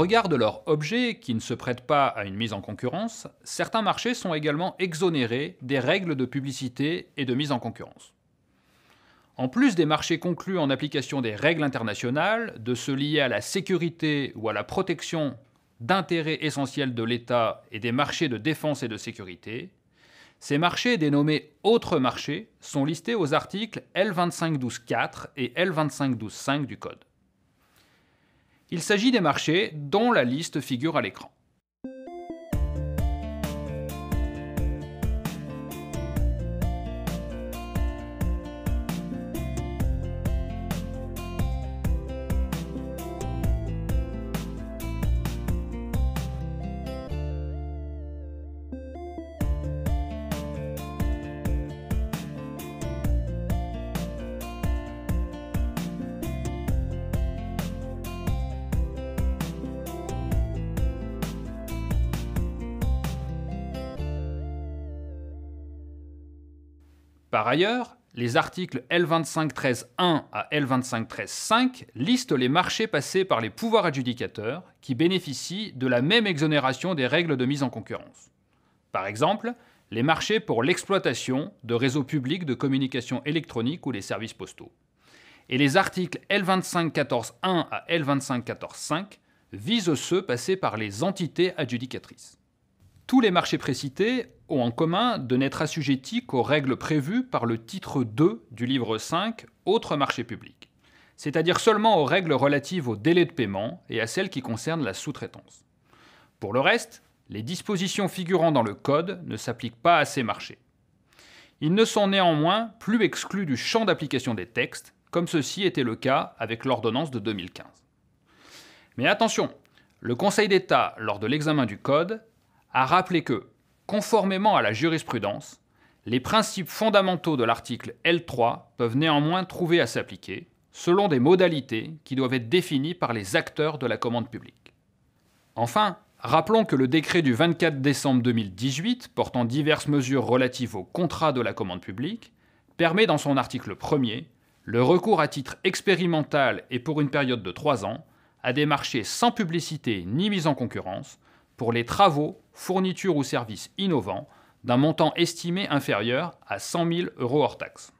regard de leur objet qui ne se prête pas à une mise en concurrence, certains marchés sont également exonérés des règles de publicité et de mise en concurrence. En plus des marchés conclus en application des règles internationales, de ceux liés à la sécurité ou à la protection d'intérêts essentiels de l'État et des marchés de défense et de sécurité, ces marchés dénommés autres marchés sont listés aux articles L2512.4 et L2512.5 du Code. Il s'agit des marchés dont la liste figure à l'écran. Par ailleurs, les articles L2513.1 à L2513.5 listent les marchés passés par les pouvoirs adjudicateurs qui bénéficient de la même exonération des règles de mise en concurrence. Par exemple, les marchés pour l'exploitation de réseaux publics de communication électronique ou les services postaux. Et les articles L2514.1 à L2514.5 visent ceux passés par les entités adjudicatrices. Tous les marchés précités ont en commun de n'être assujettis qu'aux règles prévues par le titre 2 du livre 5 « Autres marchés publics », c'est-à-dire seulement aux règles relatives aux délais de paiement et à celles qui concernent la sous-traitance. Pour le reste, les dispositions figurant dans le Code ne s'appliquent pas à ces marchés. Ils ne sont néanmoins plus exclus du champ d'application des textes, comme ceci était le cas avec l'ordonnance de 2015. Mais attention, le Conseil d'État, lors de l'examen du Code, a rappelé que, conformément à la jurisprudence, les principes fondamentaux de l'article L3 peuvent néanmoins trouver à s'appliquer, selon des modalités qui doivent être définies par les acteurs de la commande publique. Enfin, rappelons que le décret du 24 décembre 2018 portant diverses mesures relatives au contrat de la commande publique permet dans son article 1er le recours à titre expérimental et pour une période de 3 ans à des marchés sans publicité ni mise en concurrence pour les travaux, fournitures ou services innovants d'un montant estimé inférieur à 100 000 € hors taxe.